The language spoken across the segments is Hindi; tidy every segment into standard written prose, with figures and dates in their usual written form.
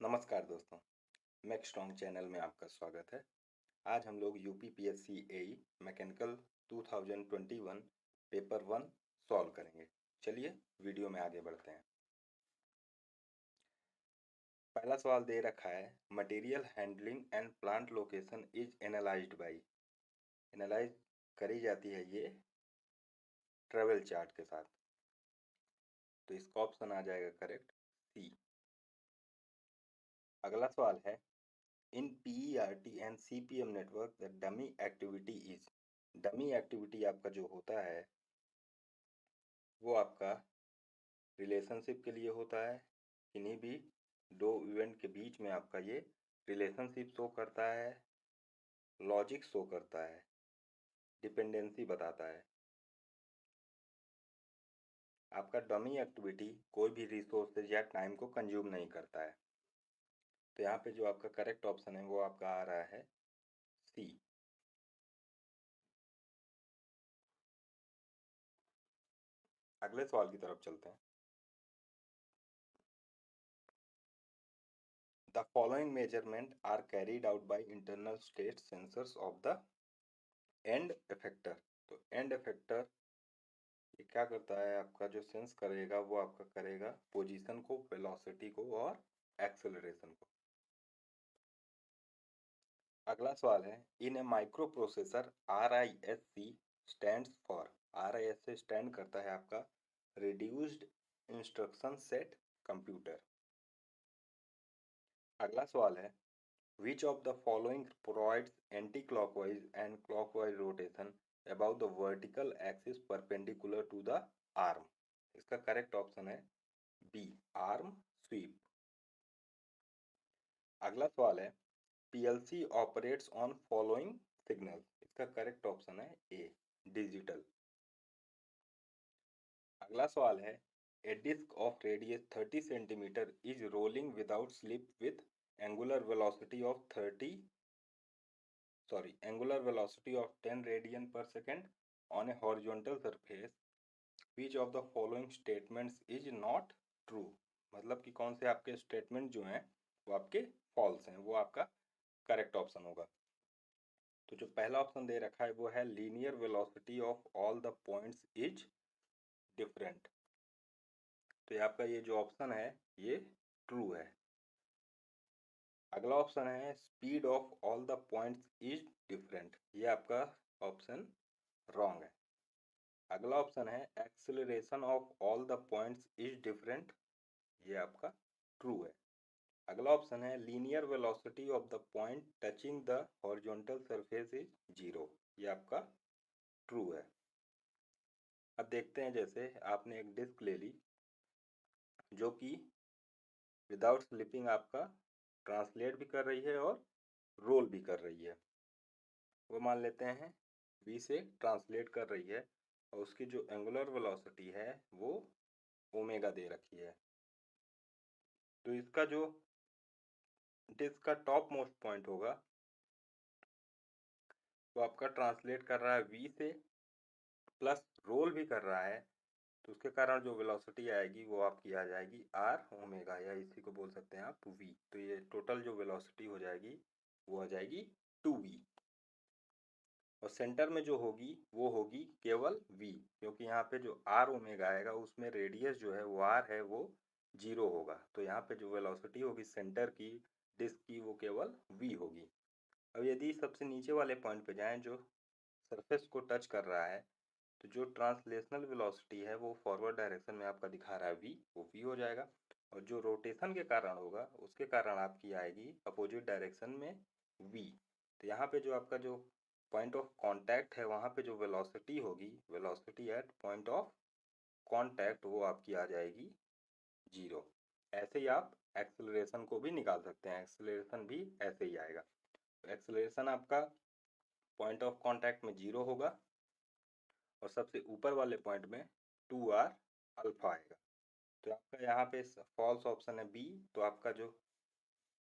नमस्कार दोस्तों, मैक स्ट्रॉन्ग चैनल में आपका स्वागत है। आज हम लोग यूपीपीएससी एई मैकेनिकल 2021 पेपर 1 सॉल्व करेंगे। चलिए वीडियो में आगे बढ़ते हैं। पहला सवाल दे रखा है, material handling and plant location is analysed by. Analyse करी जाती है ये ट्रेवल चार्ट के साथ, तो इसका ऑप्शन आ जाएगा करेक्ट सी। अगला सवाल है, in PERT and CPM network the dummy activity is। Dummy activity आपका जो होता है वो आपका रिलेशनशिप के लिए होता है। किन्हीं भी दो इवेंट के बीच में आपका ये रिलेशनशिप शो करता है, लॉजिक शो करता है, डिपेंडेंसी बताता है। आपका डमी एक्टिविटी कोई भी रिसोर्सेज या टाइम को कंज्यूम नहीं करता है। तो यहाँ पे जो आपका करेक्ट ऑप्शन है वो आपका आ रहा है सी। अगले सवाल की तरफ चलते हैं। The following measurements are carried out by internal state sensors of the end effector। तो end effector ये क्या करता है, आपका जो सेंस करेगा वो आपका करेगा पोजीशन को, वेलोसिटी को और एक्सेलरेशन को। अगला सवाल है, in a micro processor RISC stands for. RISC stand करता है आपका रिड्यूस्ड इंस्ट्रक्शन सेट कंप्यूटर। अगला सवाल है, Which of the following provides anti-clockwise and clockwise rotation above the vertical axis perpendicular to the arm। इसका करेक्ट ऑप्शन है बी, आर्म स्वीप। अगला सवाल है, PLC operates on following signal. इसका करेक्ट ऑप्शन है ए, डिजिटल। अगला सवाल है, a disc of radius 30 centimetre is rolling without slip with angular velocity of 10 radian per second on a horizontal surface। Which of the following statements is not true। मतलब कि कौन से आपके स्टेटमेंट जो हैं वो आपके फॉल्स हैं, वो आपका करेक्ट ऑप्शन होगा। तो जो पहला ऑप्शन दे रखा है वो है linear velocity of all the points is different. तो ये आपका ये जो ऑप्शन है ये ट्रू है। अगला ऑप्शन है speed of all the points is different. ये आपका ऑप्शन रॉन्ग है। अगला ऑप्शन है acceleration of all the points is different. ये आपका ट्रू है। अगला ऑप्शन है linear velocity of the point touching the horizontal surface is zero. ये आपका ट्रू है। अब देखते हैं, जैसे आपने एक डिस्क ले ली जो कि विदाउट स्लिपिंग आपका ट्रांसलेट भी कर रही है और रोल भी कर रही है। वो मान लेते हैं v से ट्रांसलेट कर रही है और उसकी जो एंगुलर वेलोसिटी है वो ओमेगा दे रखी है। तो इसका जो डिस्क का टॉप मोस्ट पॉइंट होगा वो आपका ट्रांसलेट कर रहा है v से प्लस रोल भी कर रहा है, तो उसके कारण जो वेलोसिटी आएगी वो आपकी आ जाएगी आर ओमेगा, या इसी को बोल सकते हैं आप v। तो ये टोटल जो वेलोसिटी हो जाएगी वो आ जाएगी 2v। और सेंटर में जो होगी वो होगी केवल v, क्योंकि यहाँ पे जो आर ओमेगा आएगा उसमें रेडियस जो है वो आर है वो जीरो होगा। तो यहाँ पे जो वेलोसिटी होगी सेंटर की डिस्क की वो केवल v होगी। अब यदि सबसे नीचे वाले पॉइंट पे जाएं जो सरफेस को टच कर रहा है, तो जो ट्रांसलेशनल वेलोसिटी है वो फॉरवर्ड डायरेक्शन में आपका दिखा रहा है v, वो v हो जाएगा। और जो रोटेशन के कारण होगा उसके कारण आपकी आएगी अपोजिट डायरेक्शन में v। तो यहाँ पे जो आपका जो पॉइंट ऑफ कांटेक्ट है वहाँ पे जो वेलोसिटी होगी, velocity at point of contact, वो आपकी आ जाएगी जीरो। ऐसे ही आप एक्सेलरेशन को भी निकाल सकते हैं, एक्सेलरेशन भी ऐसे ही आएगा। तो एक्सेलरेशन आपका पॉइंट ऑफ कांटेक्ट में जीरो होगा और सबसे ऊपर वाले पॉइंट में 2r अल्फा आएगा। तो आपका यहाँ पे फॉल्स ऑप्शन है बी। तो आपका जो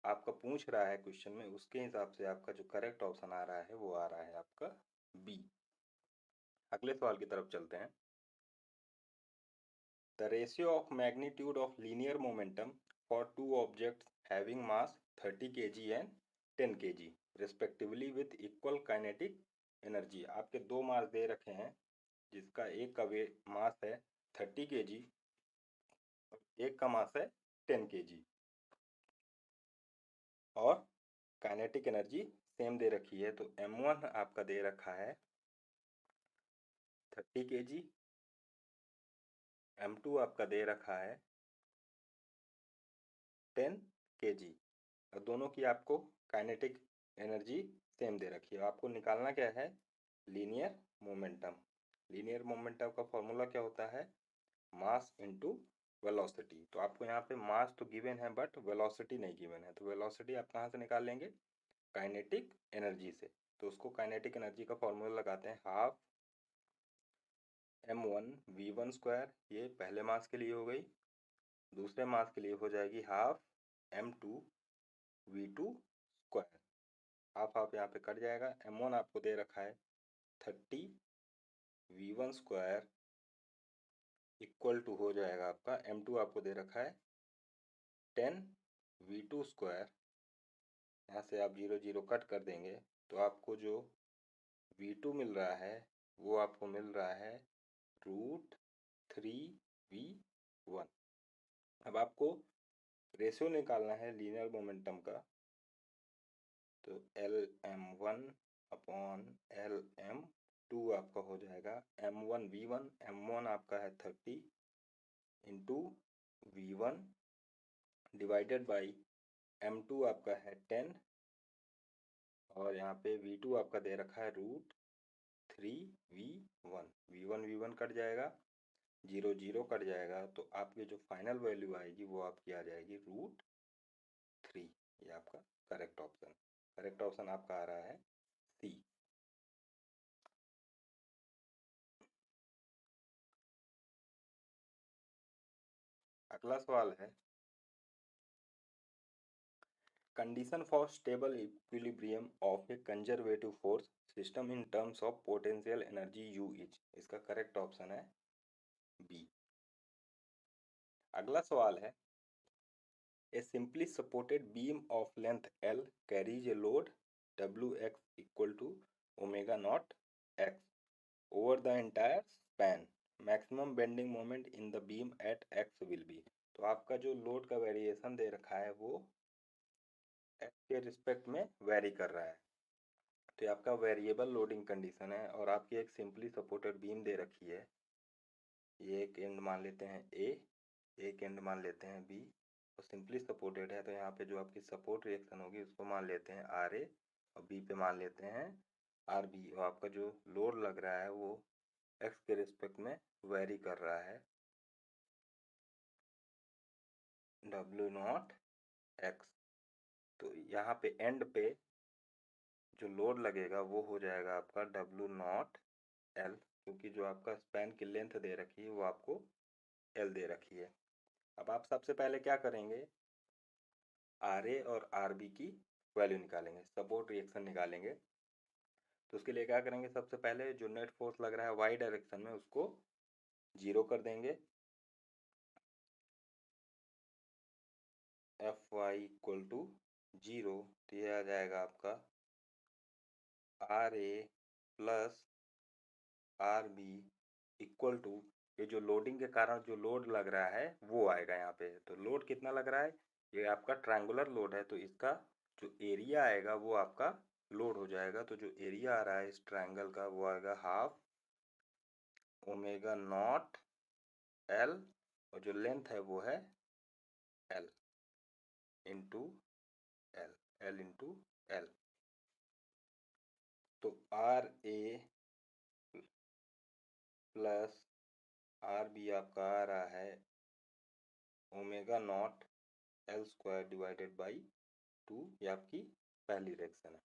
आपका पूछ रहा है क्वेश्चन में उसके हिसाब से आपका जो करेक्ट ऑप्शन आ रहा है वो आ रहा है आपका बी। अगले सवाल की तरफ चलते हैं। The ratio of magnitude of linear momentum for two objects having mass 30 kg and 10 kg respectively with equal kinetic energy. आपके दो मास दे रखे हैं, जिसका एक का मास है 30 kg और एक का मास है 10 kg, और काइनेटिक एनर्जी सेम दे रखी है। तो m1 आपका दे रखा है 30 kg, m2 आपका दे रखा है 10 kg, और दोनों की आपको काइनेटिक एनर्जी सेम दे रखी है। आपको निकालना क्या है? Linear momentum. लीनियर मोमेंटम का फॉर्मूला क्या होता है? Mass into velocity. तो आपको यहाँ पे मास तो गिवन है बट वेलोसिटी नहीं गिवन है, तो वेलोसिटी आप कहाँ से निकाल लेंगे? काइनेटिक एनर्जी से। तो उसको काइनेटिक एनर्जी का फॉर्मूला लगाते हैं, हाफ m1 v1 स्क्वायर, ये पहले मास के लिए हो गई। दूसरे मास के लिए हो जाएगी half m2 v2 square. Half half यहाँ पे कट जाएगा। m1 आपको दे रखा है 30 v1 स्क्वायर इक्वल टू हो जाएगा आपका m2 आपको दे रखा है 10 v2 स्क्वायर। यहाँ से आप 0 0 कट कर देंगे तो आपको जो v2 मिल रहा है वो आपको मिल रहा है √3v1। अब आपको रेशियो निकालना है लीनियर मोमेंटम का, तो LM1 अपॉन LM2 आपका हो जाएगा m1v1। m1 आपका है 30 into v1 divided by m2 आपका है 10, और यहाँ पे v2 आपका दे रखा है √3v1। v1 कट जाएगा, 0 0 कट जाएगा, तो आपकी जो फाइनल वैल्यू आएगी वो आपकी आ जाएगी √3। ये आपका करेक्ट ऑप्शन। करेक्ट ऑप्शन आपका आ रहा है सी। अगला सवाल है, condition for stable equilibrium of a conservative force system in terms of potential energy U is. इसका करेक्ट ऑप्शन है बी। अगला सवाल है, a simply supported beam of length L carries a load Wx equal to omega naught x over the entire span. Maximum bending moment in the beam at x will be. तो आपका जो लोड का वेरिएशन दे रखा है वो x के रिस्पेक्ट में वेरी कर रहा है। तो ये आपका वेरिएबल लोडिंग कंडीशन है, और आपकी एक सिंपली सपोर्टेड बीम दे रखी है। ये एक एंड मान लेते हैं A, एक एंड मान लेते हैं B, और सिंपली सपोर्टेड है तो यहाँ पे जो आपकी सपोर्ट रिएक्शन होगी उसको मान लेते हैं RA, और B पे मान लेते हैं RB। और आपका जो लोड लग रहा है वो x के रिस्पेक्ट में वेरी कर रहा है W0x। तो यहाँ पे एंड पे जो लोड लगेगा वो हो जाएगा आपका W0L, क्योंकि जो आपका स्पैन की लेंथ दे रखी है वो आपको L दे रखी है। अब आप सबसे पहले क्या करेंगे? RA और RB की वैल्यू निकालेंगे, सपोर्ट रिएक्शन निकालेंगे। तो उसके लिए क्या करेंगे? सबसे पहले जो नेट फोर्स लग रहा है y डायरेक्शन में उसको 0 कर देंगे। Fy इक्वल टू 0, तो ये आ जाएगा आपका RA plus RB equal to, ये जो लोडिंग के कारण जो लोड लग रहा है वो आएगा यहाँ पे। तो लोड कितना लग रहा है? ये आपका ट्रायंगुलर लोड है, तो इसका जो एरिया आएगा वो आपका लोड हो जाएगा। तो जो एरिया आ रहा है इस ट्रायंगल का वो आएगा हाफ ओमेगा नॉट L, और जो लेंथ है वो है L into L into L। तो RA प्लस RB आपका आ रहा है omega naught L square divided by 2। ये आपकी पहली रिएक्शन है।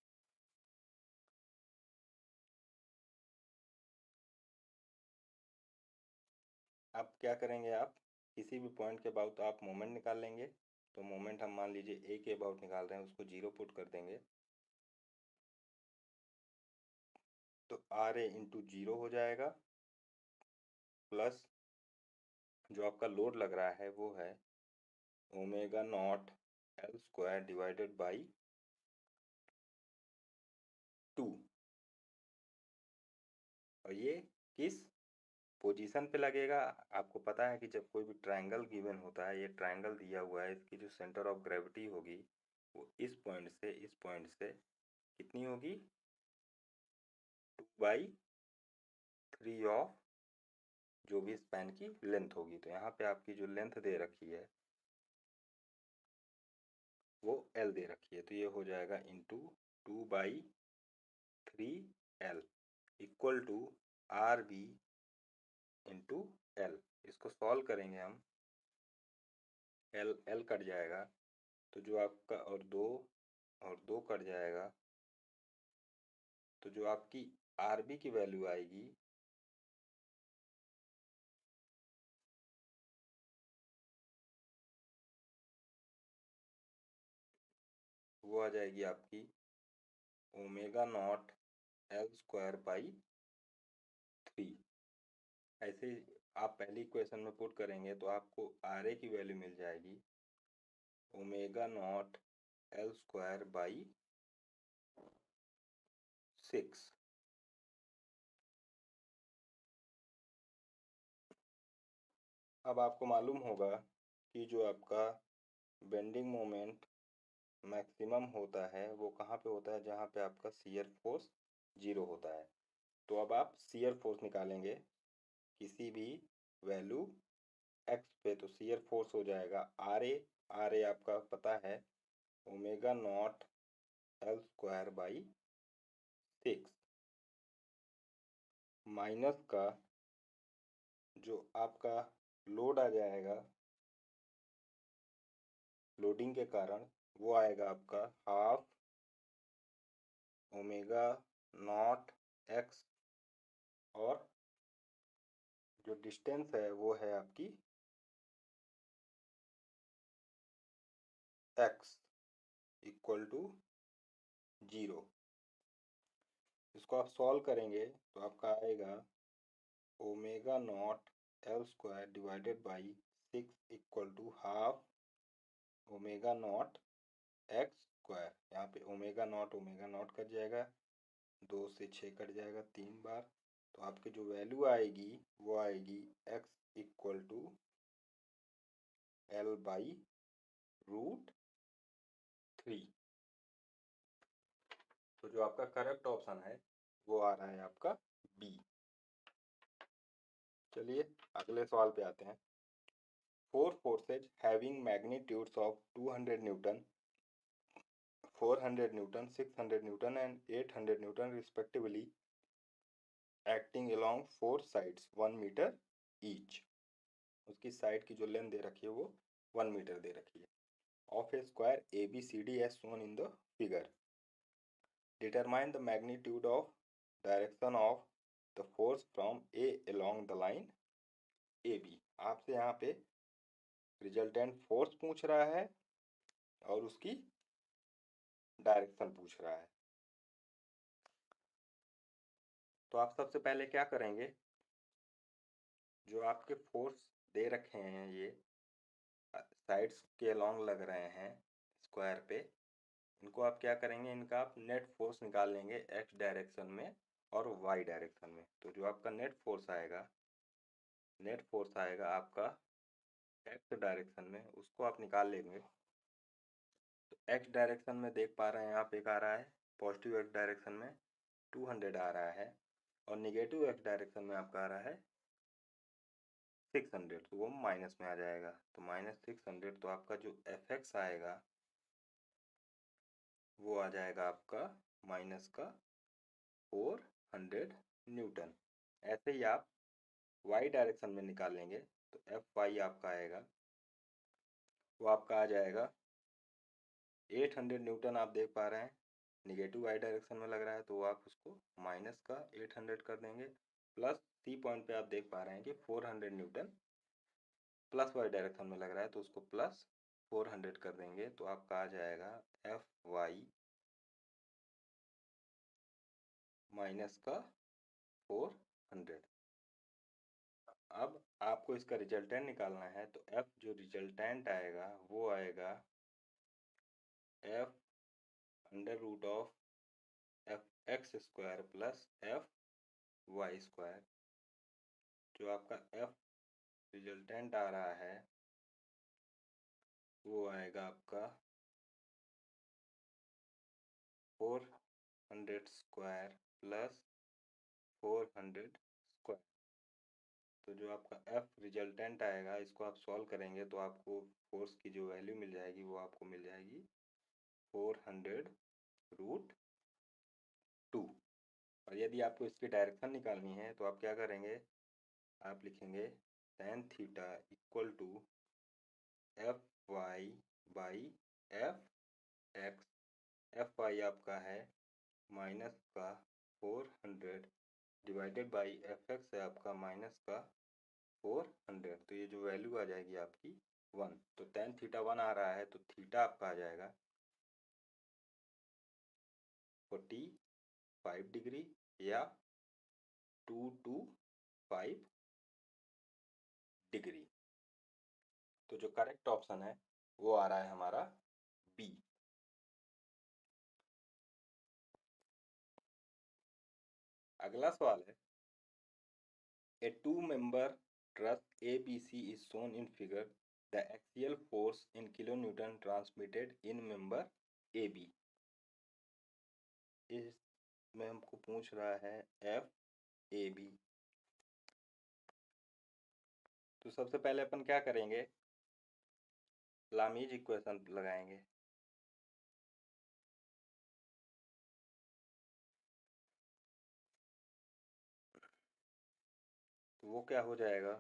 अब क्या करेंगे? आप किसी भी पॉइंट के अबाउट आप मोमेंट निकाल लेंगे। तो मोमेंट हम मान लीजिए A के अबाउट निकाल रहे हैं, उसको 0 पुट कर देंगे, तो RA इंटू 0 हो जाएगा, प्लस जो आपका लोड लग रहा है वो है omega naught L square divided by 2। और ये किस पोजीशन पे लगेगा? आपको पता है कि जब कोई भी ट्रायंगल गिवन होता है, ये ट्रायंगल दिया हुआ है, इसकी जो सेंटर ऑफ ग्रेविटी होगी वो इस पॉइंट से कितनी होगी? 2/3 ऑफ जो भी स्पैन की लेंथ होगी। तो यहाँ पे आपकी जो लेंथ दे रखी है वो L दे रखी है, तो ये हो जाएगा into 2/3 L equal to RB into L। इसको सॉल्व करेंगे हम, L कट जाएगा तो जो आपका और दो कट जाएगा, तो जो आपकी RB की वैल्यू आएगी वो आ जाएगी आपकी omega naught L square by 3। ऐसे आप पहली इक्वेशन में पुट करेंगे तो आपको RA की वैल्यू मिल जाएगी omega naught L square by 6। अब आपको मालूम होगा कि जो आपका बेंडिंग मोमेंट मैक्सिमम होता है वो कहाँ पे होता है? जहाँ पे आपका शियर फोर्स 0 होता है। तो अब आप शियर फोर्स निकालेंगे किसी भी वैल्यू x पे, तो शियर फोर्स हो जाएगा RA आपका पता है omega naught L square by 6 minus का जो आपका लोड आ जाएगा लोडिंग के कारण, वो आएगा आपका हाफ ओमेगा नॉट x, और जो डिस्टेंस है वो है आपकी x इक्वल टू 0। इसको आप सॉल्व करेंगे तो आपका आएगा omega naught L square divided by 6 equal to half omega naught x square. यहाँ पे ओमेगा नॉट कट जाएगा, 2 से 6 कट जाएगा 3 बार, तो आपकी जो वैल्यू आएगी वो आएगी x equal to L by √3। तो जो आपका करेक्ट ऑप्शन है वो आ रहा है आपका बी। चलिए अगले सवाल पे आते हैं। 4 forces having magnitudes of 200 Newton, 400 Newton, 600 Newton and 800 Newton respectively acting along 4 sides 1 meter each। उसकी साइड की जो लेंथ दे रखी है वो 1 मीटर दे रखी है। Of A square ABCD as shown in the figure, determine the magnitude of direction of the force from A along the line AB। आपसे यहाँ पे रिजल्टेंट फोर्स पूछ रहा है और उसकी डायरेक्शन पूछ रहा है। तो आप सबसे पहले क्या करेंगे, जो आपके फोर्स दे रखे हैं ये साइड्स के अलॉन्ग लग रहे हैं स्क्वायर पे, इनको आप क्या करेंगे, इनका आप नेट फोर्स निकाल लेंगे x डायरेक्शन में और y डायरेक्शन में। तो जो आपका नेट फोर्स आएगा आपका x डायरेक्शन में, उसको आप निकाल लेंगे। तो x डायरेक्शन में देख पा रहे हैं आप, एक आ रहा है पॉजिटिव x डायरेक्शन में 200 आ रहा है, और निगेटिव x डायरेक्शन में आपका आ रहा है 600, तो वो माइनस में आ जाएगा। तो -600, तो आपका जो Fx आएगा वो आ जाएगा आपका माइनस का 400 न्यूटन। ऐसे ही आप y डायरेक्शन में निकाल लेंगे तो Fy आपका आएगा, वो आपका आ जाएगा 800 न्यूटन। आप देख पा रहे हैं निगेटिव y डायरेक्शन में लग रहा है, तो आप उसको माइनस का 800 कर देंगे, प्लस C पॉइंट पे आप देख पा रहे हैं कि 400 न्यूटन प्लस y डायरेक्शन में लग रहा है, तो उसको प्लस 400 कर देंगे, तो आपका आ जाएगा Fy माइनस का 400। अब आपको इसका रिजल्टेंट निकालना है, तो F जो रिजल्टेंट आएगा वो आएगा square root of F X square plus F Y square. जो आपका एफ रिजल्टेंट आ रहा है वो आएगा आपका 400 स्क्वायर प्लस 400 स्क्वायर। तो जो आपका एफ रिजल्टेंट आएगा इसको आप सॉल्व करेंगे तो आपको फोर्स की जो वैल्यू मिल जाएगी वो आपको मिल जाएगी 400√2। और यदि आपको इसकी डायरेक्शन निकालनी है तो आप क्या करेंगे, आप लिखेंगे tan theta equal to F Y by F X. F Y आपका है माइनस का 400 डिवाइडेड बाई एफ एक्स है आपका माइनस का 400। तो ये जो वैल्यू आ जाएगी आपकी 1। तो tan थीटा 1 आ रहा है तो थीटा आपका आ जाएगा 45 डिग्री या 225 डिग्री। तो जो करेक्ट ऑप्शन है वो आ रहा है हमारा बी। अगला सवाल है, ए 2-member truss ABC is shown in figure. The axial force in kilonewton transmitted in member AB. इसमें हमको पूछ रहा है एफ ए बी। तो सबसे पहले अपन क्या करेंगे, लामीज इक्वेशन लगाएंगे। तो वो क्या हो जाएगा,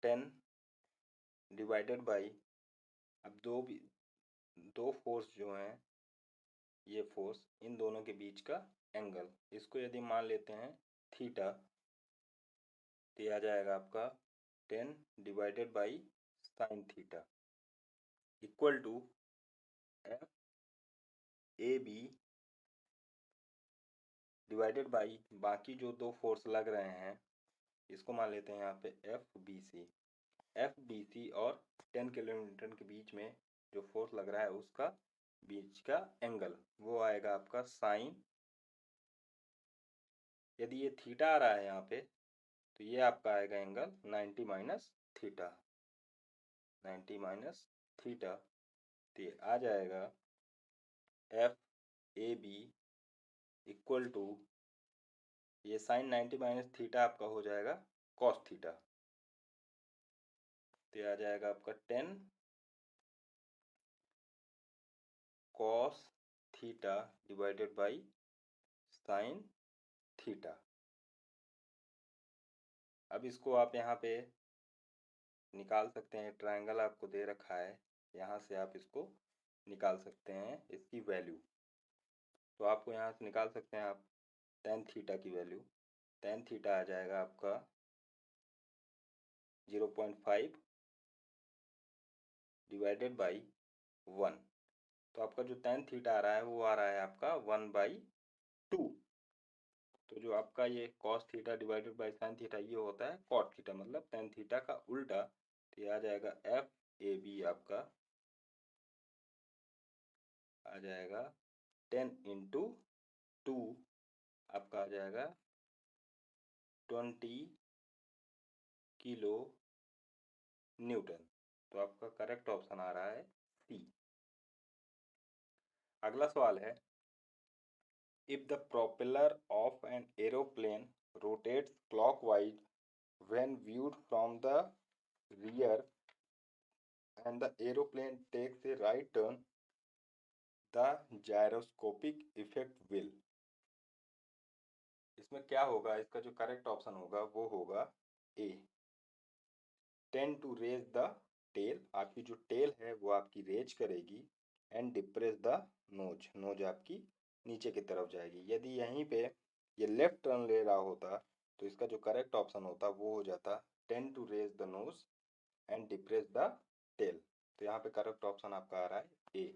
10 डिवाइडेड बाई, अब दो फोर्स जो हैं, ये फोर्स इन दोनों के बीच का एंगल, इसको यदि मान लेते हैं थीटा, तो ये आ जाएगा आपका 10 divided by sine theta equal to F A B divided by बाकी जो दो फोर्स लग रहे हैं इसको मान लेते हैं यहाँ पे F B C. F B C और 10 किलोमीटर के बीच में जो फोर्स लग रहा है उसका बीच का एंगल वो आएगा आपका साइन। यदि ये थीटा आ रहा है यहाँ पे तो ये आपका आएगा angle 90 minus theta, 90 minus theta. तो ये आ जाएगा F A B equal to, ये साइन 90 माइनस थीटा आपका हो जाएगा कॉस थीटा। तो ये आ जाएगा आपका 10 cos theta divided by sine theta. अब इसको आप यहाँ पे निकाल सकते हैं, ट्रायंगल आपको दे रखा है, यहाँ से आप इसको निकाल सकते हैं इसकी वैल्यू। तो आपको यहाँ से निकाल सकते हैं आप tan थीटा की वैल्यू। tan थीटा आ जाएगा आपका 0.5 डिवाइडेड बाई 1। तो आपका जो tan थीटा आ रहा है वो आ रहा है आपका 1/2। तो जो आपका ये cos theta divided by sin theta ये होता है cot थीटा, मतलब tan थीटा का उल्टा। तो ये आ जाएगा एफ ए बी आपका आ जाएगा 10 इंटू 2 आपका आ जाएगा 20 किलो न्यूटन। तो आपका करेक्ट ऑप्शन आ रहा है सी। अगला सवाल है, if the propeller of an aeroplane rotates clockwise when viewed from the rear and the aeroplane takes a right turn, the gyroscopic effect will। इसमें क्या होगा, इसका जो करेक्ट ऑप्शन होगा वो होगा A, tend to raise the tail. आपकी जो टेल है वो आपकी रेज करेगी and depress the nose, nose आपकी नीचे की तरफ जाएगी। यदि यहीं पे ये लेफ्ट टर्न ले रहा होता तो इसका जो करेक्ट ऑप्शन होता वो हो जाता tend to raise the nose and depress the tail. तो यहाँ पे करेक्ट ऑप्शन आपका आ रहा है ए।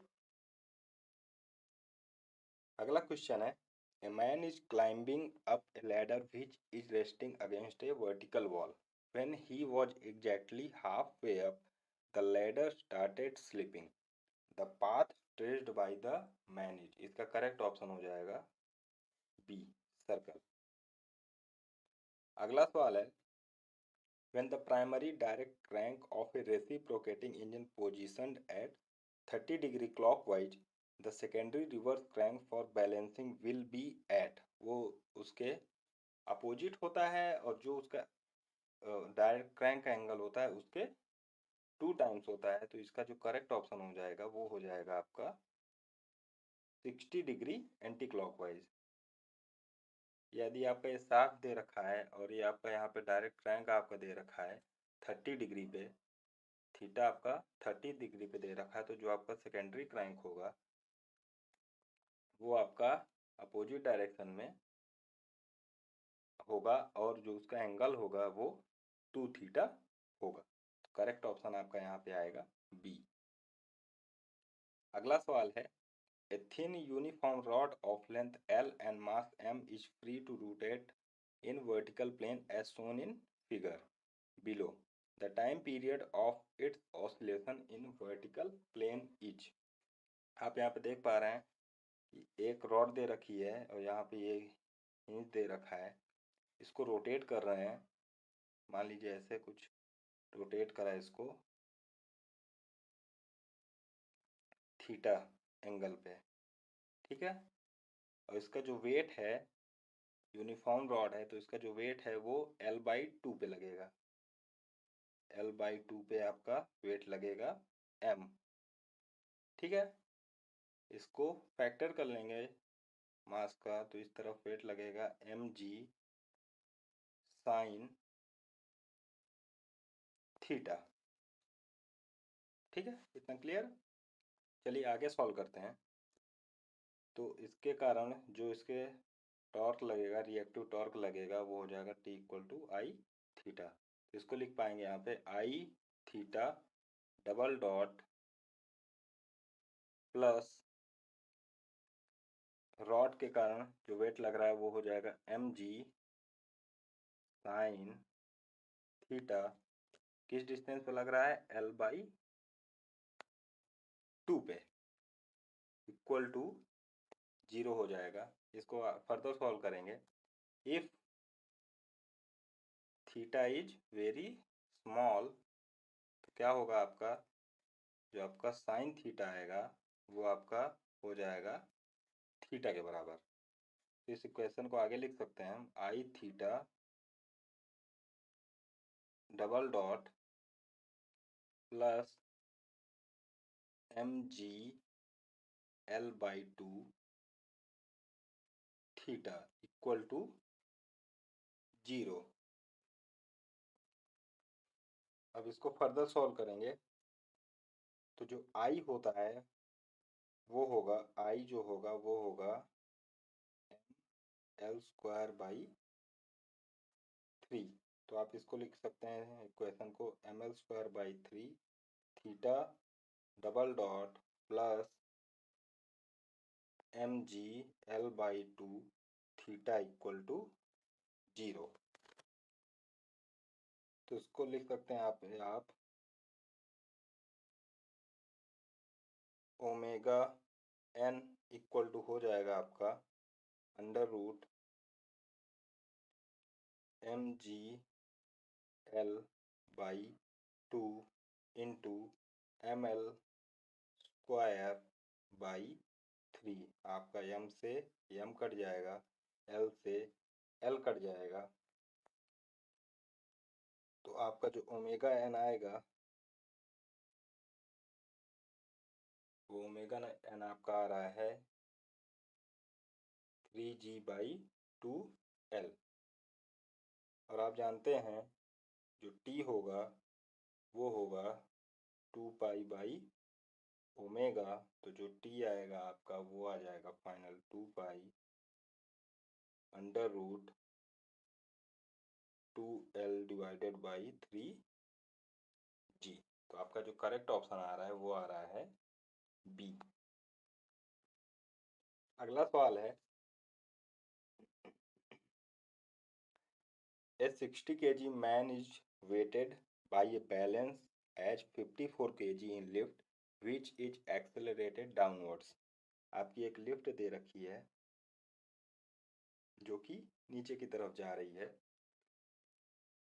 अगला क्वेश्चन है, a man is climbing up A ladder which is resting against A vertical wall. When he was exactly halfway up, the ladder started slipping. The path stretched by the man is, इसका करेक्ट ऑप्शन हो जाएगा बी, सर्कल। अगला सवाल है when the primary direct crank of a reciprocating engine positioned at 30 degree clockwise, the secondary reverse crank for balancing will be at, वो उसके अपोजिट होता है और जो उसका डायरेक्ट क्रैंक एंगल होता है उसके 2 टाइम्स होता है। तो इसका जो करेक्ट ऑप्शन हो जाएगा वो हो जाएगा आपका 60 डिग्री एंटी क्लॉकवाइज। यदि आपका ये 60 दे रखा है और ये आपका यहाँ पे डायरेक्ट क्रैंक आपका दे रखा है 30 डिग्री पे, थीटा आपका 30 डिग्री पे दे रखा है, तो जो आपका सेकेंडरी क्रैंक होगा वो आपका अपोजिट डायरेक्शन में होगा और जो उसका एंगल होगा वो 2 थीटा होगा। करेक्ट ऑप्शन आपका यहाँ पे आएगा बी। अगला सवाल है A thin uniform rod of length L and mass M is free to rotate in vertical plane as shown in figure below. The time period of its oscillation in vertical plane is, आप यहाँ पे देख पा रहे हैं एक रॉड दे रखी है और यहाँ पे ये हिंज दे रखा है, इसको रोटेट कर रहे हैं, मान लीजिए ऐसे कुछ रोटेट करा है इसको थीटा एंगल पे, ठीक है। और इसका जो वेट है, यूनिफॉर्म रॉड है तो इसका जो वेट है वो L/2 पे लगेगा, L/2 पे आपका वेट लगेगा M, ठीक है। इसको फैक्टर कर लेंगे मास का, तो इस तरफ वेट लगेगा mg साइन थीटा, ठीक है। इतना क्लियर। चलिए आगे सॉल्व करते हैं। तो इसके कारण जो इसके टॉर्क लगेगा, रिएक्टिव टॉर्क लगेगा, वो हो जाएगा T=I थीटा। इसको लिख पाएंगे यहाँ पे I theta double dot plus rod के कारण जो वेट लग रहा है वो हो जाएगा mg साइन थीटा, किस डिस्टेंस पे लग रहा है L/2 पे, इक्वल टू 0 हो जाएगा। इसको फर्दर सॉल्व करेंगे। If theta is very small तो क्या होगा आपका, जो आपका साइन थीटा आएगा वो आपका हो जाएगा थीटा के बराबर। तो इस इक्वेशन को आगे लिख सकते हैं हम I theta double dot plus mg L/2 theta equal to 0। अब इसको फर्दर सॉल्व करेंगे तो जो I होता है वो होगा, I जो होगा वो होगा mL/3। तो आप इसको लिख सकते हैं इक्वेशन को mL/3 theta double dot plus mg L/2 theta equal to 0। तो इसको लिख सकते हैं आप ओमेगा n इक्वल टू हो जाएगा आपका √mg L/2 इंटू mL/3। आपका m से m कट जाएगा, L से L कट जाएगा, तो आपका जो ओमेगा n आएगा वो ओमेगा n आपका आ रहा है 3g/2L। और आप जानते हैं जो t होगा वो होगा 2π/ओमेगा, तो जो t आएगा आपका वो आ जाएगा फाइनल 2π√2L/3g। तो आपका जो करेक्ट ऑप्शन आ रहा है वो आ रहा है बी। अगला सवाल है A 60 kg man is weighted by a balance as 54 kg in lift which is accelerated downwards. आपकी एक लिफ्ट दे रखी है जो कि नीचे की तरफ जा रही है।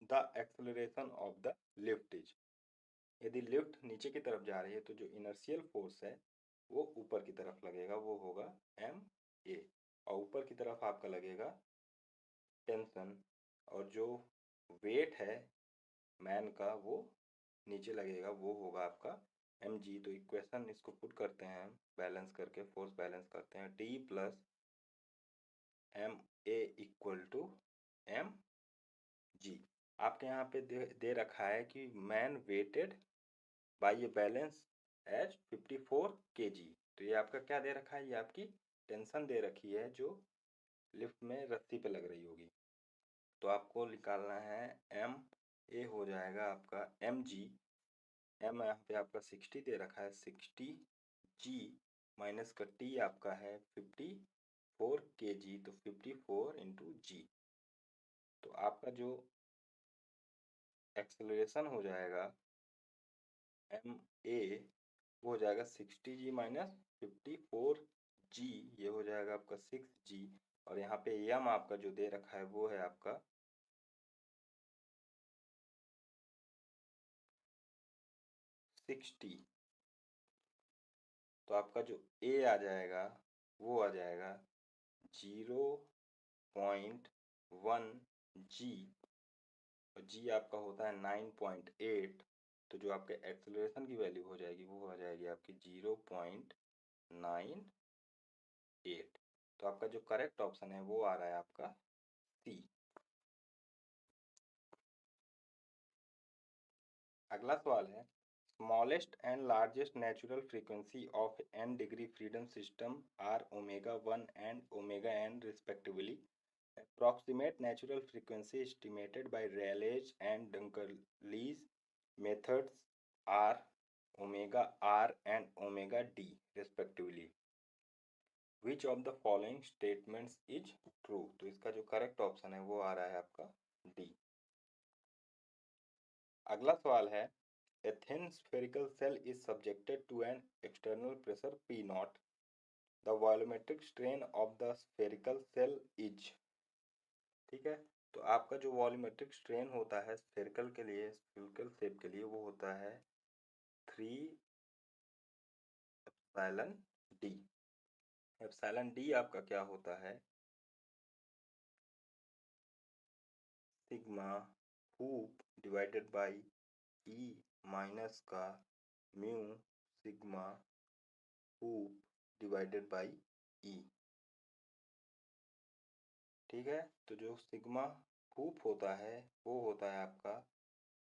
The acceleration of the lift is, यदि लिफ्ट नीचे की तरफ जा रही है तो जो इनर्शियल फोर्स है वो ऊपर की तरफ लगेगा, वो होगा एम ए, और ऊपर की तरफ आपका लगेगा टेंशन, और जो वेट है मैन का वो नीचे लगेगा, वो होगा आपका एम जी। तो इक्वेशन इसको पुट करते हैं हम बैलेंस करके, फोर्स बैलेंस करते हैं, T plus M A equal to M G. आपके यहाँ पे दे रखा है कि मैन वेटेड बाय ये बैलेंस एज 54 kg। तो ये आपका क्या दे रखा है, ये आपकी टेंशन दे रखी है जो लिफ्ट में रस्सी पे लग रही होगी। तो आपको निकालना है एम ए हो जाएगा आपका एम जी। एम यहाँ पे आपका 60 दे रखा है, 60 जी माइनस का टी आपका है 54 kg, तो 54 इंटू जी। तो आपका जो एक्सेलरेशन हो जाएगा एम ए वो हो जाएगा 60 जी माइनस 54 जी, ये हो जाएगा आपका 6 जी। और यहाँ पे एम आपका जो दे रखा है वो है आपका 60। तो आपका जो ए आ जाएगा वो आ जाएगा 0.1 जी, और जी आपका होता है 9.8। तो जो आपके एक्सेलरेशन की वैल्यू हो जाएगी वो हो जाएगी आपकी 0.98। तो आपका जो करेक्ट ऑप्शन है वो आ रहा है आपका सी। अगला सवाल है, smallest and largest natural frequency of n degree freedom system are omega 1 and omega n respectively. Approximate natural frequency estimated by Rayleigh's and Dunkerley's methods are omega r and omega d respectively. Which of the following statements is true? तो इसका जो करेक्ट ऑप्शन है वो आ रहा है आपका डी। अगला सवाल है, a thin spherical cell is subjected to an external pressure P naught. The volumetric strain of the spherical cell is, ठीक है। तो आपका जो वॉल्यूमेट्रिक स्ट्रेन होता है स्फेरिकल के लिए, स्फेरिकल शेप के लिए, वो होता है 3 डी। एप्सिलॉन डी आपका क्या होता है, sigma hoop divided by E minus का mu sigma hoop divided by E, ठीक है। तो जो सिग्मा हूप होता है वो होता है आपका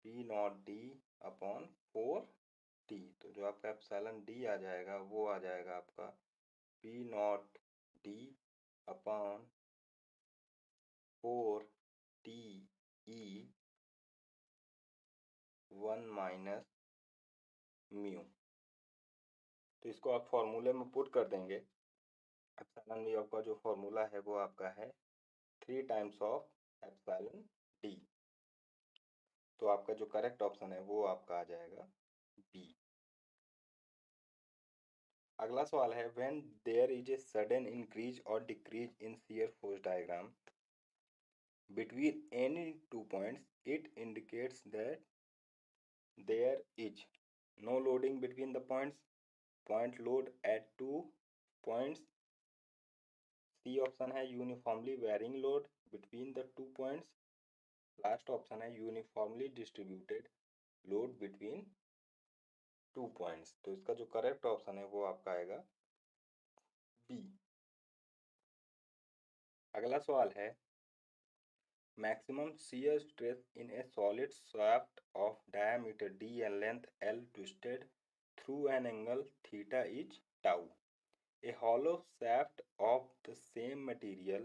P not D upon 4 T. तो जो आपका एप्सिलॉन डी आ जाएगा वो आ जाएगा आपका P not D upon 4 T E 1 minus mu. तो इसको आप फॉर्मूले में पुट कर देंगे। एप्सिलॉन म्यू का जो फॉर्मूला है वो आपका है 3 टाइम्स ऑफ एप्सिलॉन डी। तो आपका जो करेक्ट ऑप्शन है वो आपका आ जाएगा बी। अगला सवाल है, when there is a sudden increase or decrease in shear force diagram between any 2 points, it indicates that there is no loading between the points, point load at 2 points, C option है uniformly varying load between the 2 points, last option है uniformly distributed load between 2 points। तो इसका जो करेक्ट ऑप्शन है वो आपका आएगा बी। अगला सवाल है, maximum shear stress in a solid shaft of diameter d and length L twisted through an angle theta is tau. A hollow shaft of the same material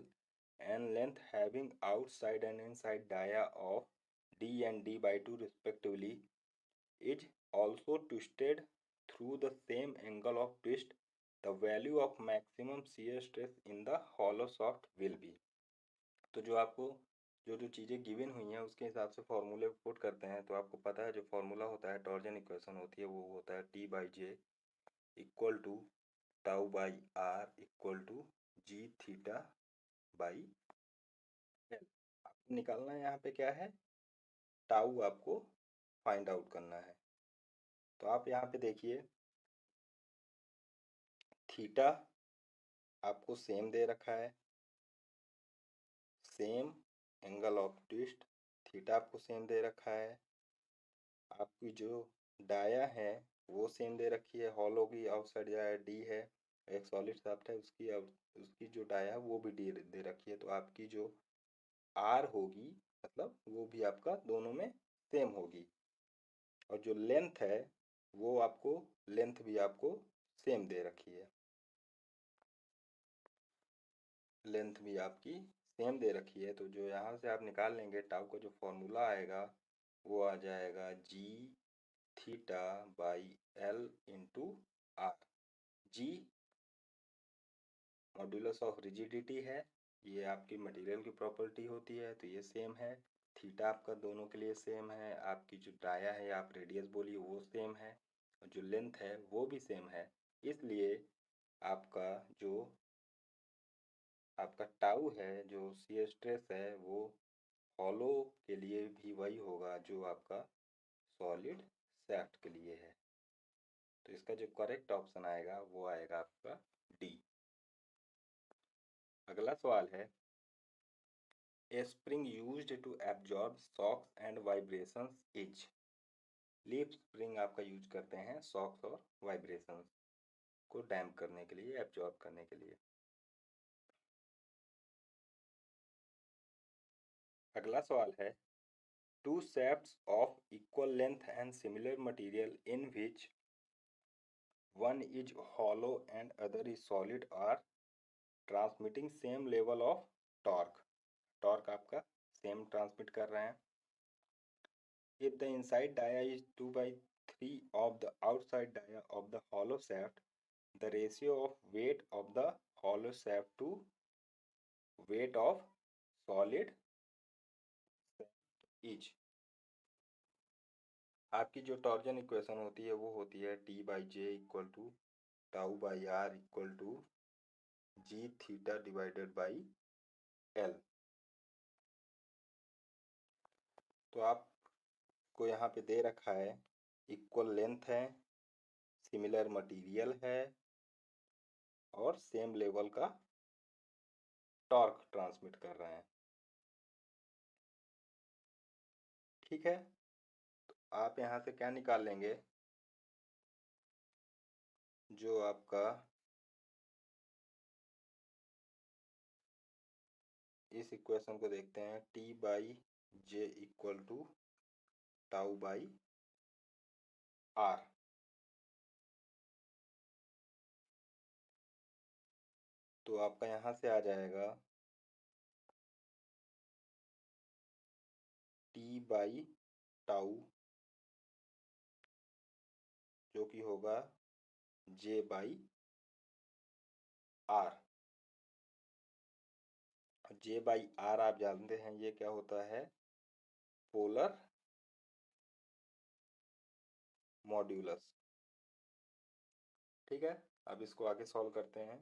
and length having outside and inside dia of d and d by 2 respectively is also twisted through the same angle of twist. The value of maximum shear stress in the hollow shaft will be. तो जो आपको जो जो चीज़ें गिवन हुई हैं उसके हिसाब से फॉर्मूले पुट करते हैं। तो आपको पता है जो फॉर्मूला होता है टॉर्जन इक्वेशन होती है वो होता है T by J equal to tau by R equal to G theta by L. आपको निकालना है यहाँ पे क्या है, टाउ आपको फाइंड आउट करना है। तो आप यहाँ पे देखिए थीटा आपको सेम दे रखा है, same angle of twist theta आपको सेम दे रखा है। आपकी जो डाया है वो सेम दे रखी है, हॉलो की आउटसाइड डाया डी है, एक सॉलिड शाफ्ट है उसकी जो डाया है वो भी डी दे रखी है। तो आपकी जो आर होगी मतलब वो भी आपका दोनों में सेम होगी, और जो लेंथ है वो आपको लेंथ भी आपको सेम दे रखी है, लेंथ भी आपकी सेम दे रखी है। तो जो यहाँ से आप निकाल लेंगे टाउ का जो फॉर्मूला आएगा वो आ जाएगा G theta by L into R. G modulus of rigidity है, ये आपकी मटेरियल की प्रॉपर्टी होती है तो ये सेम है। थीटा आपका दोनों के लिए सेम है, आपकी जो डाया है आप रेडियस बोलिए वो सेम है, और जो लेंथ है वो भी सेम है। इसलिए आपका जो आपका टाउ है, जो शियर स्ट्रेस है, वो हॉलो के लिए भी वही होगा जो आपका सॉलिड शाफ्ट के लिए है। तो इसका जो करेक्ट ऑप्शन आएगा वो आएगा आपका डी। अगला सवाल है, a spring used to absorb shocks and vibrations is. Leaf spring आपका यूज करते हैं शॉक्स और वाइब्रेशंस को डैम्प करने के लिए, एब्जॉर्ब करने के लिए। अगला सवाल है, to shafts of equal length and similar material in which one is hollow and other is solid are transmitting same level of torque। Torque आपका सेम ट्रांसमिट कर रहे हैं। If the inside dia is 2 by 3 of the outside dia of the hollow shaft, the ratio of weight of the hollow shaft to weight of solid shaft is। आपकी जो टॉर्जन इक्वेशन होती है वो होती है T by J equal to tau by R equal to G theta divided by L. तो आपको यहाँ पे दे रखा है इक्वल लेंथ है, सिमिलर मटेरियल है और सेम लेवल का टॉर्क ट्रांसमिट कर रहे हैं। ठीक है, तो आप यहाँ से क्या निकाल लेंगे, जो आपका इस इक्वेशन को देखते हैं T by J equal to tau by R. तो आपका यहाँ से आ जाएगा टी बाई टाउ जो कि होगा J by R. J by R आप जानते हैं ये क्या होता है, पोलर मॉड्यूलस। ठीक है, अब इसको आगे सॉल्व करते हैं।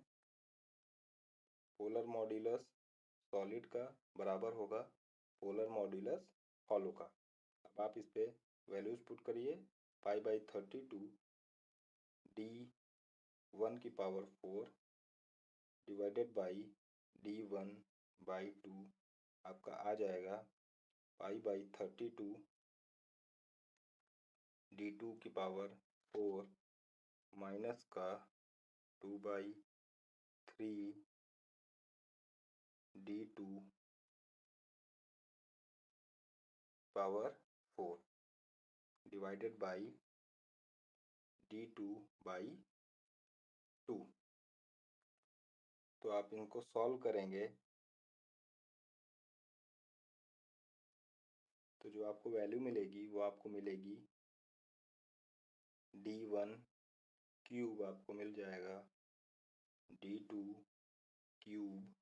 पोलर मॉड्यूलस सॉलिड का बराबर होगा पोलर मॉड्यूलस हॉलो का। अब आप इस पे वैल्यूज पुट करिए, पाई बाई 32 डी 1 की power 4 divided by D 1 by 2 आपका आ जाएगा पाई बाई 32 डी 2 की पावर 4 माइनस का 2 by 3 D 2 power 4 divided by D 2 by 2। तो आप इनको सॉल्व करेंगे तो जो आपको वैल्यू मिलेगी वो आपको मिलेगी D1 क्यूब आपको मिल जाएगा D2 क्यूब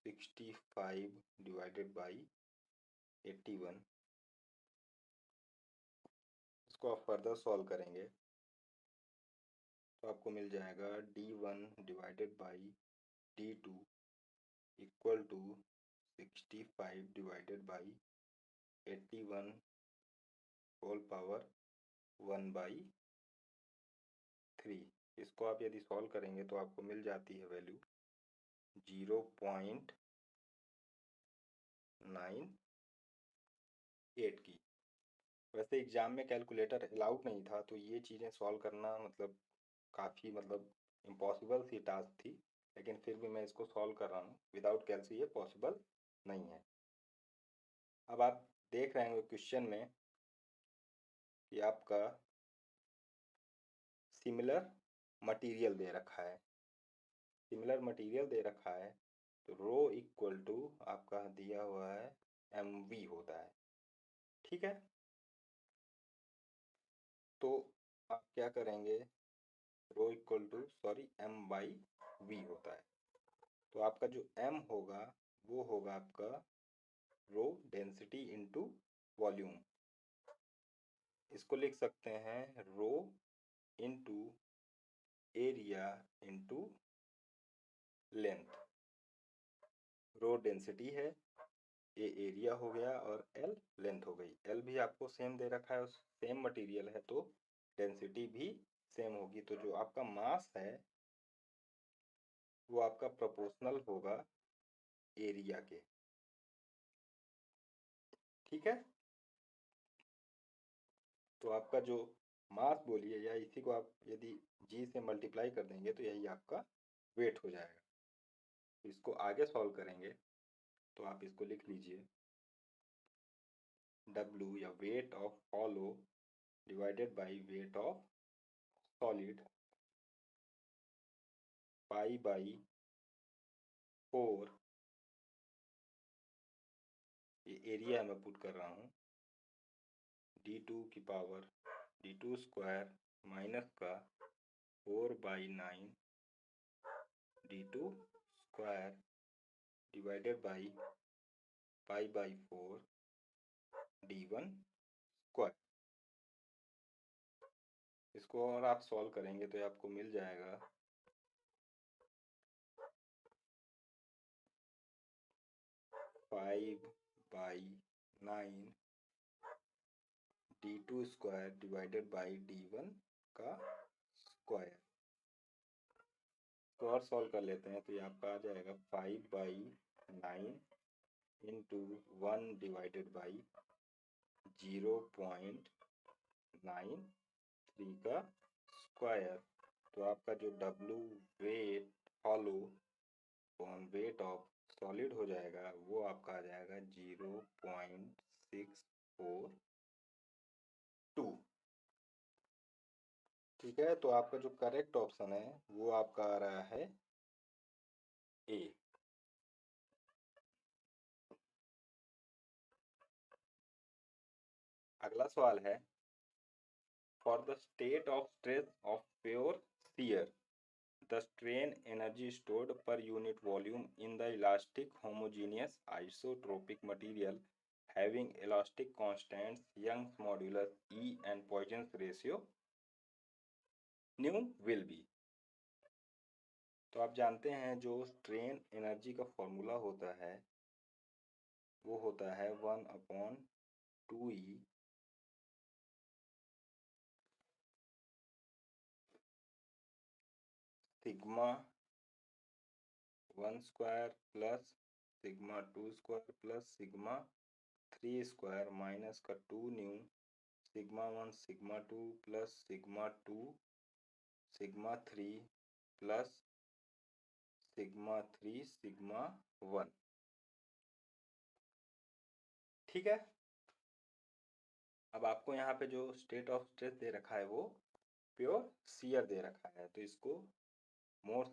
65 डिवाइडेड बाई 81। इसको आप फर्दर सॉल्व करेंगे तो आपको मिल जाएगा D1 divided by D2 equal to 65 divided by 81 whole power 1/3। इसको आप यदि सॉल्व करेंगे तो आपको मिल जाती है वैल्यू 0.98 की। वैसे एग्जाम में कैलकुलेटर अलाउड नहीं था, तो ये चीज़ें सॉल्व करना मतलब काफ़ी इम्पॉसिबल सी टास्क थी, लेकिन फिर भी मैं इसको सॉल्व कर रहा हूँ। विदाउट कैलसी ये पॉसिबल नहीं है। अब आप देख रहे हैं क्वेश्चन में कि आपका सिमिलर मटेरियल दे रखा है, तो रो इक्वल टू आपका दिया हुआ है mv होता है। ठीक है, तो आप क्या करेंगे, रो इक्वल टू m/v होता है। तो आपका जो m होगा वो होगा आपका रो डेंसिटी इनटू वॉल्यूम। इसको लिख सकते हैं rho into area into length. Rho density है, ये एरिया हो गया, और L लेंथ हो गई। L भी आपको सेम दे रखा है, सेम मटेरियल है तो डेंसिटी भी सेम होगी। तो जो आपका मास है वो आपका प्रोपोर्शनल होगा एरिया के। ठीक है, तो आपका जो मास बोलिए, या इसी को आप यदि G से मल्टीप्लाई कर देंगे तो यही आपका वेट हो जाएगा। तो इसको आगे सॉल्व करेंगे तो आप इसको लिख लीजिए W या weight of hollow divided by weight of solid π/4। ये एरिया मैं पुट कर रहा हूँ, D2 की पावर D2 स्क्वायर माइनस का 4/9 D2 square divided by π/4 D1 square. इसको और आप सॉल्व करेंगे तो आपको मिल जाएगा 5/9 D2 square divided by D1 का स्क्वायर। तो और सॉल्व कर लेते हैं तो ये आपका आ जाएगा 5/9 इंटू 1 डिवाइडेड बाई 0.93 का स्क्वायर। तो आपका जो W weight hollow upon weight of solid हो जाएगा वो आपका आ जाएगा 0.642। ठीक है, तो आपका जो करेक्ट ऑप्शन है वो आपका आ रहा है ए। अगला सवाल है, for the state of stress of pure shear the strain energy stored per unit volume in the elastic homogeneous isotropic material having elastic constants Young's modulus E and Poisson's ratio nu will be। तो आप जानते हैं जो स्ट्रेन एनर्जी का फॉर्मूला होता है वो होता है 1/2E sigma 1 square plus sigma 2 square plus sigma 3 square minus का 2 new sigma 1 sigma 2 plus sigma 2 sigma 3 plus sigma 3 sigma 1। ठीक है, अब आपको यहाँ पे जो स्टेट ऑफ स्ट्रेस दे रखा है वो प्योर शियर दे रखा है। तो इसको मोर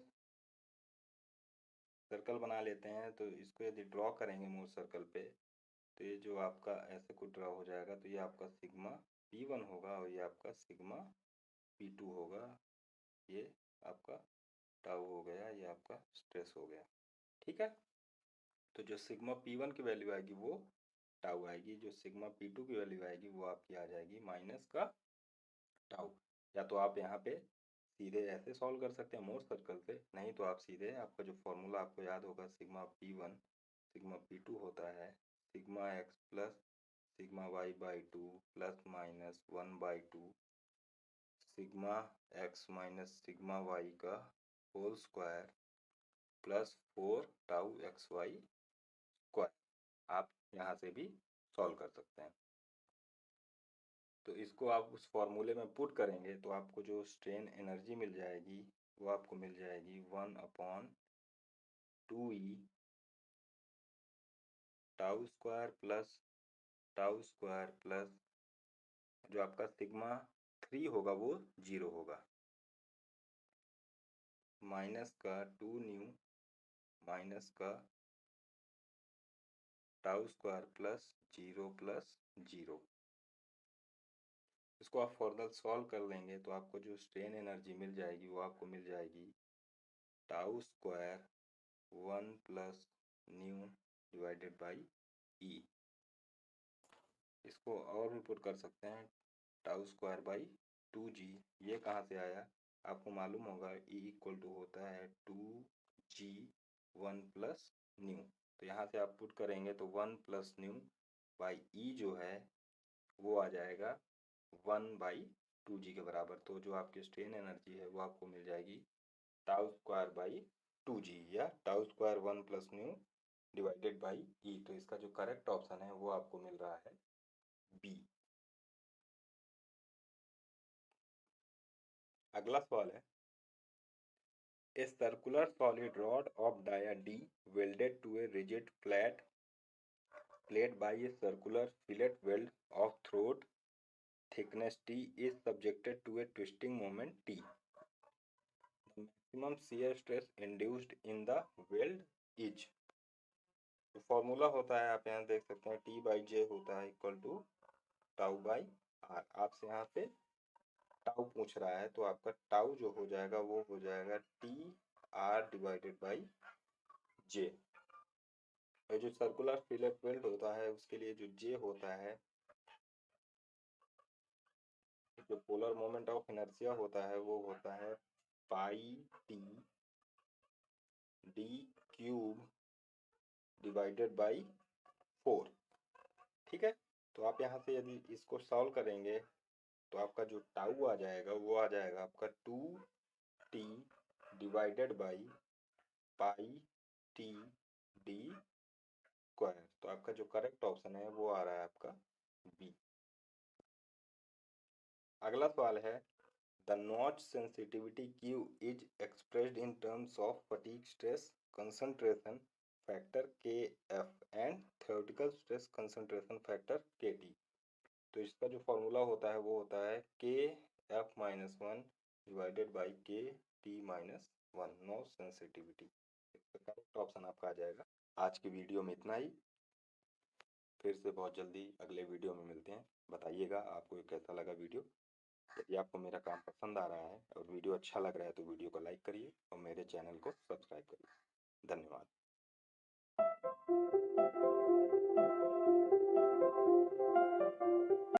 सर्कल बना लेते हैं। तो इसको यदि ड्रॉ करेंगे मोर सर्कल पे तो ये जो आपका ऐसे कुछ ड्रॉ हो जाएगा। तो ये आपका सिग्मा P1 होगा और ये आपका सिग्मा P2 होगा। ये आपका टाउ हो गया, ये आपका स्ट्रेस हो गया। ठीक है, तो जो सिग्मा P1 की वैल्यू आएगी वो टाउ आएगी, जो सिग्मा P2 की वैल्यू आएगी वो आपकी आ जाएगी माइनस का टाउ। या तो आप यहाँ पे सीधे ऐसे सॉल्व कर सकते हैं मोर सर्कल से, नहीं तो आप सीधे आपका जो फॉर्मूला आपको याद होगा सिग्मा P1 सिग्मा P2 होता है sigma x plus sigma y by 2 plus minus 1/2 sigma x minus sigma y का whole square plus 4 tau xy square. आप यहाँ से भी सॉल्व कर सकते हैं। तो इसको आप उस फॉर्मूले में पुट करेंगे तो आपको जो स्ट्रेन एनर्जी मिल जाएगी वो आपको मिल जाएगी 1/2e टाउ स्क्वायर प्लस जो आपका सिग्मा 3 होगा वो 0 होगा माइनस का 2 न्यू माइनस का टाउ स्क्वायर प्लस 0 इसको आप फर्दर सॉल्व कर लेंगे तो आपको जो स्ट्रेन एनर्जी मिल जाएगी वो आपको मिल जाएगी tau square 1 plus nu divided by E. इसको और भी पुट कर सकते हैं टाउ स्क्वायर बाई 2g। ये कहाँ से आया आपको मालूम होगा E इक्वल टू होता है 2g 1 प्लस न्यू। तो यहाँ से आप पुट करेंगे तो 1 प्लस न्यू बाई ई जो है वो आ जाएगा 1/2g के बराबर। तो जो आपकी स्ट्रेन एनर्जी है वो आपको मिल जाएगी टाउ स्क्वायर बाई 2g या tau square 1 plus nu divided by E. तो इसका जो करेक्ट ऑप्शन है वो आपको मिल रहा है बी। अगला सवाल है A circular solid rod of dia D welded to a rigid flat plate by a circular fillet weld of throat thickness T is subjected to a twisting moment T. The maximum shear stress induced in the weld is। तो फॉर्मूला होता है आप यहाँ देख सकते हैं T/J होता है equal to tau by R. आपसे यहाँ पे टाउ पूछ रहा है तो आपका टाउ जो हो जाएगा वो हो जाएगा TR डिवाइडेड बाई J। ये जो सर्कुलर फिलेट वेल्ड होता है उसके लिए जो J होता है जो पोलर मोमेंट ऑफ इनर्शिया होता है वो होता है पाई T D cube divided by 4। ठीक है, तो आप यहाँ से यदि इसको सॉल्व करेंगे तो आपका जो टाउ आ जाएगा वो आ जाएगा आपका 2T divided by pi T D square. तो आपका जो करेक्ट ऑप्शन है वो आ रहा है आपका बी। अगला सवाल है the notch sensitivity Q is expressed in terms of fatigue stress concentration factor KF and theoretical stress concentration factor KT। तो इसका जो फॉर्मूला होता है वो होता है KF-1 divided by KT-1 notch sensitivity. इसका करेक्ट ऑप्शन आपका आ जाएगा। आज की वीडियो में इतना ही, फिर से बहुत जल्दी अगले वीडियो में मिलते हैं। बताइएगा आपको कैसा लगा वीडियो। यदि आपको मेरा काम पसंद आ रहा है और वीडियो अच्छा लग रहा है तो वीडियो को लाइक करिए और मेरे चैनल को सब्सक्राइब करिए। धन्यवाद।